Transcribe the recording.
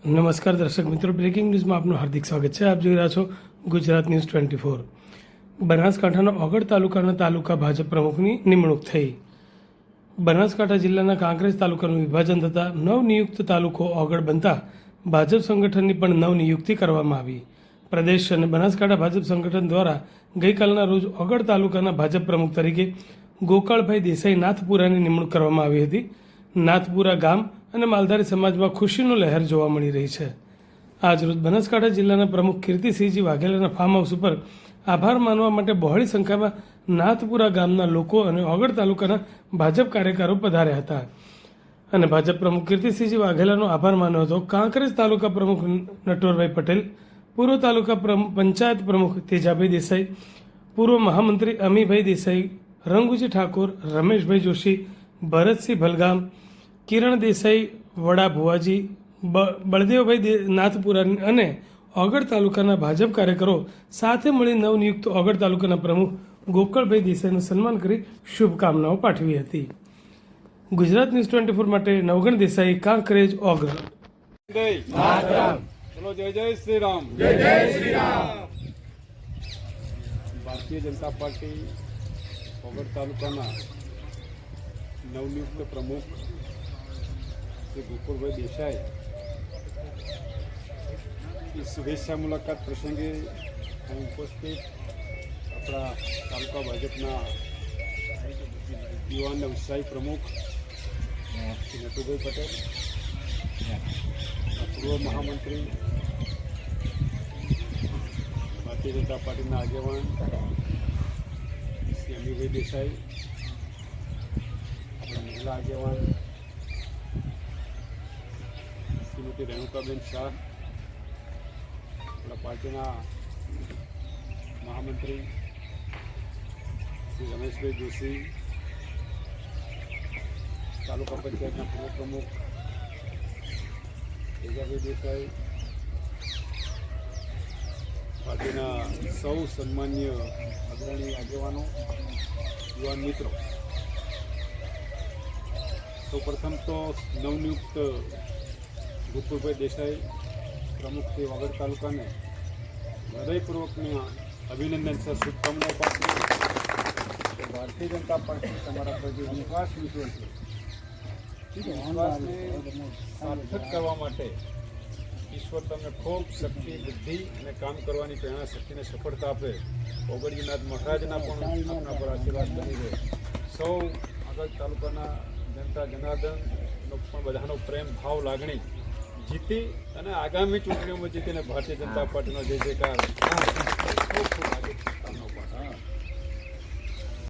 નમસ્કાર દર્શક મિત્રો, બ્રેકિંગ ન્યૂઝમાં આપનું હાર્દિક સ્વાગત છે. આપ જોઈ રહ્યા છો ગુજરાત ન્યૂઝ 24. બનાસકાંઠાના ઓગળ તાલુકાના તાલુકા ભાજપ પ્રમુખની નિમણૂક થઈ. બનાસકાંઠા જિલ્લાના કાંકરેજ તાલુકાનું વિભાજન થતાં નવનિયુક્ત તાલુકો ઓગળ બનતા ભાજપ સંગઠનની પણ નવનિયુક્તિ કરવામાં આવી. પ્રદેશ અને બનાસકાંઠા ભાજપ સંગઠન દ્વારા ગઈકાલના રોજ ઓગળ તાલુકાના ભાજપ પ્રમુખ તરીકે ગોકાળભાઈ દેસાઈ નાથપુરાની નિમણૂક કરવામાં આવી હતી. નાથપુરા ગામ અને માલધારી સમાજમાં ખુશીનો લહેર જોવા મળી રહી છે. આજરોજ બનાસકાંઠા જિલ્લાના પ્રમુખ કીર્તિસિંહજી વાઘેલાના ફાર્મ હાઉસ ઉપર આભાર માનવા માટે બહોળી સંખ્યામાં નાથપુરા ગામના લોકો અને ઓગળ તાલુકાના ભાજપ કાર્યકરો પધાર્યા હતા અને ભાજપ પ્રમુખ કીર્તિસિંહજી વાઘેલાનો આભાર માન્યો હતો. કાંકરેજ તાલુકા પ્રમુખ નટવરભાઈ પટેલ, પૂર્વ તાલુકા પંચાયત પ્રમુખ તેજાભાઈ દેસાઈ, પૂર્વ મહામંત્રી અમીભાઈ દેસાઈ, રંગુજી ઠાકોર, રમેશભાઈ જોશી, ભરતસિંહ ભલગામ, કિરણ દેસાઈ, વડા ભુવાજી, બળદેવભાઈ નાથપુરા અને ઓગળ તાલુકાના ભાજપ કાર્યકરો સાથે મળી નવનિયુક્ત ઓગળ તાલુકાના પ્રમુખ ગોકળભાઈ દેસાઈનું સન્માન કરી શુભકામનાઓ પાઠવી હતી. ગુજરાત ન્યૂઝ 24 માટે નવગણ દેસાઈ, કાંકરેજ, ઓગળ. બોલો જય જય શ્રી રામ. જય જય શ્રી રામ. ભારતીય જનતા પાર્ટી ઓગળ તાલુકાના નવનિયુક્ત પ્રમુખ શ્રી ગોકળભાઈ દેસાઈ એ શુભેચ્છા મુલાકાત પ્રસંગે ઉપસ્થિત આપણા તાલુકા ભાજપના યુવાનના ઉત્સાહી પ્રમુખ શ્રી નટુભાઈ પટેલ, પૂર્વ મહામંત્રી ભારતીય જનતા પાર્ટીના આગેવાન શ્રી અમીભાઈ દેસાઈ, મહિલા આગેવાન શ્રીમતી રેણુકાબેન શાહ, આપણા પાર્ટીના મહામંત્રી શ્રી રમેશભાઈ જોશી, તાલુકા પંચાયતના પૂર્વ પ્રમુખ તેજાભાઈ દેસાઈ, પાર્ટીના સૌ સન્માનીય અગ્રણી આગેવાનો, યુવાન મિત્રો, સૌપ્રથમ તો નવનિયુક્ત ગોકળભાઈ દેસાઈ પ્રમુખ શ્રી ઓગળ તાલુકાને હૃદયપૂર્વકના અભિનંદન સર શુભકામનાઓ પાઠવી. ભારતીય જનતા પાર્ટી તમારા પર જે વિશ્વાસ મૂક્યો છે વિશ્વાસને સાર્થક કરવા માટે ઈશ્વર તમને ખૂબ શક્તિ, બુદ્ધિ અને કામ કરવાની પ્રેરણા શક્તિને સફળતા આપે. ઓગળજીનાથ મહારાજના પણ આપણા પર આશીર્વાદ બની રહે. સૌ આગળ તાલુકાના જનતા જનાર્દનનો પણ બધાનો પ્રેમ, ભાવ, લાગણી જીતી અને આગામી ચૂંટણીઓમાં જીતીને ભારતીય જનતા પાર્ટીનો જય જયકાર ખૂબ ખૂબ આગળ